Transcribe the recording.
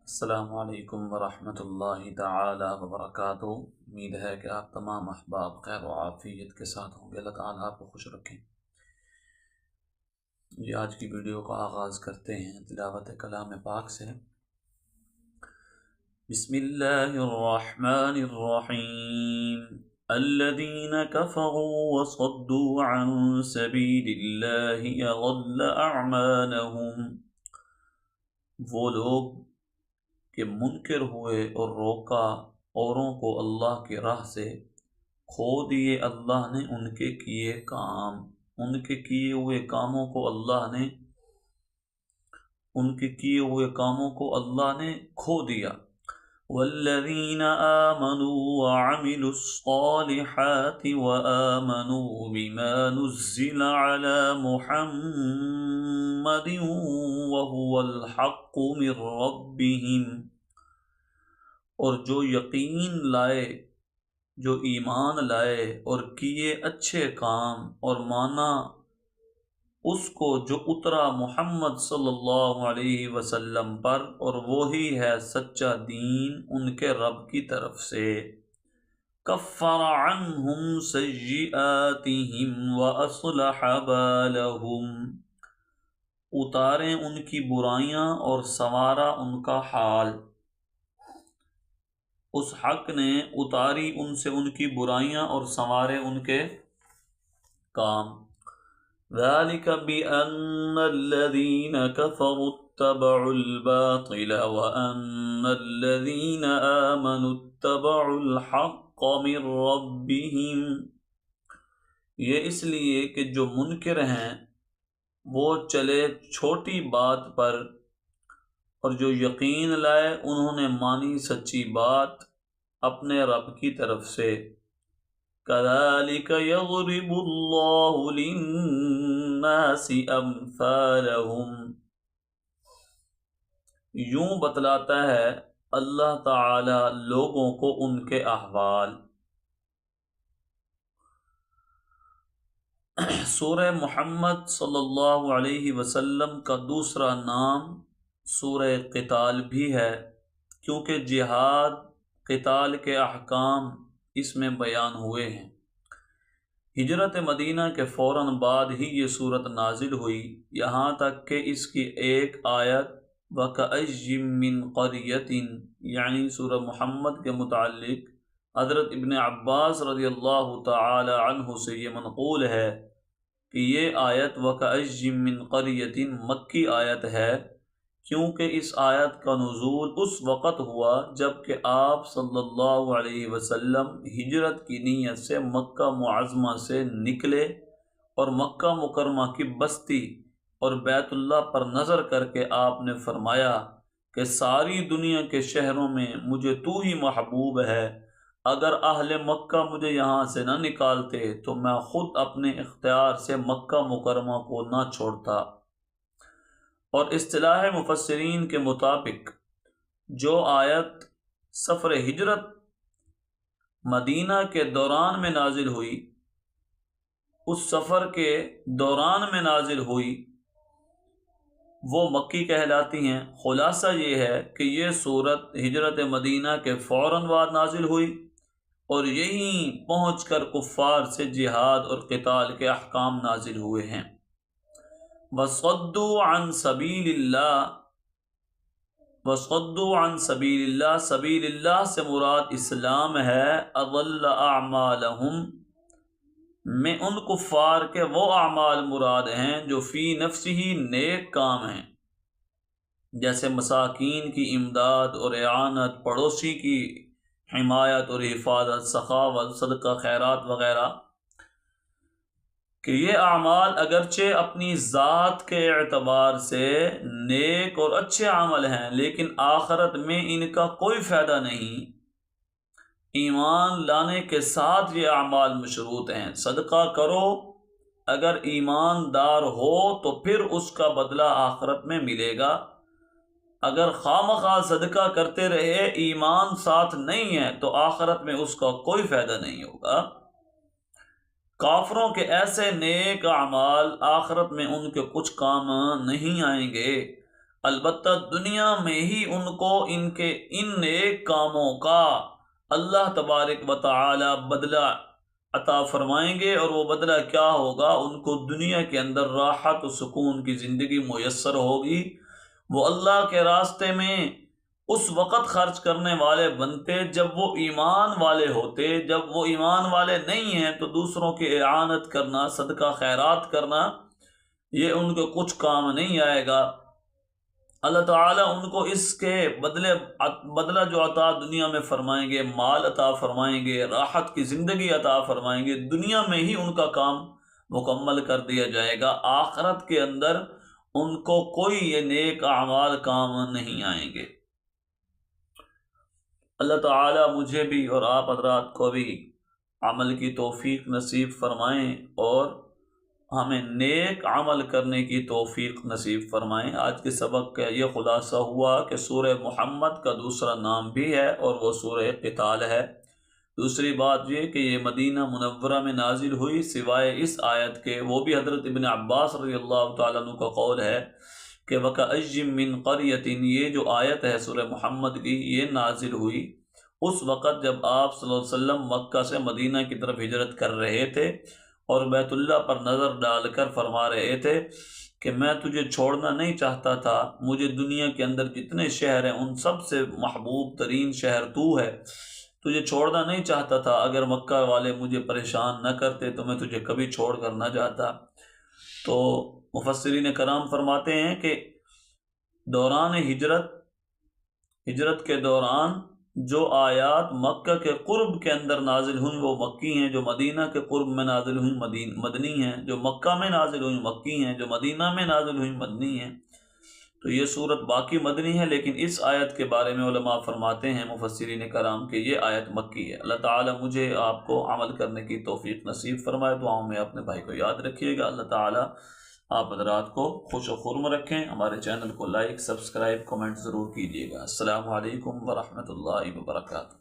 السلام علیکم ورحمۃ اللہ تعالی وبرکاتہ۔ امید ہے کہ آپ تمام احباب خیر و عافیت کے ساتھ ہوں گے۔ اللہ تعالیٰ آپ کو خوش رکھیں۔ جی آج کی ویڈیو کا آغاز کرتے ہیں تلاوت کلام پاک سے۔ بسم اللہ الرحمن الرحیم۔ الذین کفروا وصدوا عن سبیل اللہ اضل اعمالهم۔ وہ لوگ کہ منکر ہوئے اور روکا اوروں کو اللہ کی راہ سے، کھو دیے اللہ نے ان کے کیے کام، ان کے کیے ہوئے کاموں کو اللہ نے کھو دیا۔ والذین آمنوا وعملوا الصالحات وآمنوا بما نزل على محمد وهو الحق من ربهم، اور جو یقین لائے، جو ایمان لائے اور کیے اچھے کام اور مانا اس کو جو اترا محمد صلی اللہ علیہ وسلم پر، اور وہی ہے سچا دین ان کے رب کی طرف سے۔ کفر عنہم سیئاتہم واصلح بالہم، اتاریں ان کی برائیاں اور سنوارا ان کا حال۔ اس حق نے اتاری ان سے ان کی برائیاں اور سنوارے ان کے کام۔ ذَلِكَ بِأَنَّ الَّذِينَ كَفَرُوا اتَّبَعُوا الْبَاطِلَ وَأَنَّ الَّذِينَ آمَنُوا اتَّبَعُوا الْحَقَّ مِنْ رَبِّهِمْ۔ یہ اس لیے کہ جو منکر ہیں وہ چلے چھوٹی بات پر، اور جو یقین لائے انہوں نے مانی سچی بات اپنے رب کی طرف سے۔ كَذَلِكَ يَضْرِبُ اللَّهُ لِلنَّاسِ أَمْثَالَهُمْ، یوں بتلاتا ہے اللہ تعالی لوگوں کو ان کے احوال۔ سورہ محمد صلی اللہ علیہ وسلم کا دوسرا نام سورہ قتال بھی ہے، کیونکہ جہاد قتال کے احکام اس میں بیان ہوئے ہیں۔ ہجرت مدینہ کے فوراً بعد ہی یہ صورت نازل ہوئی، یہاں تک کہ اس کی ایک آیت وَكَأَيٍّ مِّن قَرْيَةٍ یعنی سورہ محمد کے متعلق حضرت ابن عباس رضی اللہ تعالی عنہ سے یہ منقول ہے کہ یہ آیت وَكَأَيٍّ مِّن قَرْيَةٍ مکی آیت ہے، کیونکہ اس آیت کا نزول اس وقت ہوا جب کہ آپ صلی اللہ علیہ وسلم ہجرت کی نیت سے مکہ معظمہ سے نکلے، اور مکہ مکرمہ کی بستی اور بیت اللہ پر نظر کر کے آپ نے فرمایا کہ ساری دنیا کے شہروں میں مجھے تو ہی محبوب ہے، اگر اہل مکہ مجھے یہاں سے نہ نکالتے تو میں خود اپنے اختیار سے مکہ مکرمہ کو نہ چھوڑتا۔ اور اصطلاح مفسرین کے مطابق جو آیت سفر ہجرت مدینہ کے دوران میں نازل ہوئی، اس سفر کے دوران میں نازل ہوئی، وہ مکی کہلاتی ہیں۔ خلاصہ یہ ہے کہ یہ صورت ہجرت مدینہ کے فوراً بعد نازل ہوئی، اور یہیں پہنچ کر کفار سے جہاد اور قتال کے احکام نازل ہوئے ہیں۔ وَصَدُّوا عَن سَبِيلِ اللَّهِ، وَصَدُّوا عَن سَبِيلِ اللَّهِ، سبیل اللہ سے مراد اسلام ہے۔ أَضَلَّ أَعْمَالَهُمْ، میں ان کفار کے وہ اعمال مراد ہیں جو فی نفسہ نیک کام ہیں، جیسے مساکین کی امداد اور اعانت، پڑوسی کی حمایت اور حفاظت، سخاوت، صدقہ خیرات وغیرہ، کہ یہ اعمال اگرچہ اپنی ذات کے اعتبار سے نیک اور اچھے عمل ہیں، لیکن آخرت میں ان کا کوئی فائدہ نہیں۔ ایمان لانے کے ساتھ یہ اعمال مشروط ہیں۔ صدقہ کرو، اگر ایماندار ہو تو پھر اس کا بدلہ آخرت میں ملے گا، اگر خواہ صدقہ کرتے رہے ایمان ساتھ نہیں ہے تو آخرت میں اس کا کوئی فائدہ نہیں ہوگا۔ کافروں کے ایسے نیک اعمال آخرت میں ان کے کچھ کام نہیں آئیں گے۔ البتہ دنیا میں ہی ان کو ان کے ان نیک کاموں کا اللہ تبارک و تعالی بدلہ عطا فرمائیں گے، اور وہ بدلہ کیا ہوگا؟ ان کو دنیا کے اندر راحت و سکون کی زندگی میسر ہوگی۔ وہ اللہ کے راستے میں اس وقت خرچ کرنے والے بنتے جب وہ ایمان والے ہوتے۔ جب وہ ایمان والے نہیں ہیں تو دوسروں کی اعانت کرنا، صدقہ خیرات کرنا، یہ ان کو کچھ کام نہیں آئے گا۔ اللہ تعالیٰ ان کو اس کے بدلہ جو عطا دنیا میں فرمائیں گے، مال عطا فرمائیں گے، راحت کی زندگی عطا فرمائیں گے، دنیا میں ہی ان کا کام مکمل کر دیا جائے گا۔ آخرت کے اندر ان کو کوئی یہ نیک اعمال کام نہیں آئیں گے۔ اللہ تعالیٰ مجھے بھی اور آپ حضرات کو بھی عمل کی توفیق نصیب فرمائیں اور ہمیں نیک عمل کرنے کی توفیق نصیب فرمائیں۔ آج کے سبق کا یہ خلاصہ ہوا کہ سورہ محمد کا دوسرا نام بھی ہے اور وہ سورہ قتال ہے۔ دوسری بات یہ کہ یہ مدینہ منورہ میں نازل ہوئی، سوائے اس آیت کے وہ بھی حضرت ابن عباس رضی اللہ تعالیٰ عنہ کا قول ہے کہ وَكَأَيٍّ مِّن قَرْيَةٍ، یہ جو آیت ہے سورہ محمد کی، یہ نازل ہوئی اس وقت جب آپ صلی اللہ علیہ وسلم مکہ سے مدینہ کی طرف ہجرت کر رہے تھے اور بیت اللہ پر نظر ڈال کر فرما رہے تھے کہ میں تجھے چھوڑنا نہیں چاہتا تھا، مجھے دنیا کے اندر جتنے شہر ہیں ان سب سے محبوب ترین شہر تو ہے، تجھے چھوڑنا نہیں چاہتا تھا، اگر مکہ والے مجھے پریشان نہ کرتے تو میں تجھے کبھی چھوڑ کر نہ جاتا۔ تو مفسرین کرام فرماتے ہیں کہ دوران ہجرت کے دوران جو آیات مکہ کے قرب کے اندر نازل ہوئیں وہ مکی ہیں، جو مدینہ کے قرب میں نازل ہوئیں مدنی ہیں، جو مکہ میں نازل ہوئیں مکی ہیں، جو مدینہ میں نازل ہوئیں مدنی ہیں۔ تو یہ صورت باقی مدنی ہے، لیکن اس آیت کے بارے میں علماء فرماتے ہیں مفسرین کرام کہ یہ آیت مکی ہے۔ اللہ تعالیٰ مجھے آپ کو عمل کرنے کی توفیق نصیب فرمائے۔ دعاؤں میں اپنے بھائی کو یاد رکھیے گا۔ اللہ تعالیٰ آپ حضرات کو خوش و خرم رکھیں۔ ہمارے چینل کو لائک، سبسکرائب، کمنٹ ضرور کیجیے گا۔ السلام علیکم ورحمۃ اللہ وبرکاتہ۔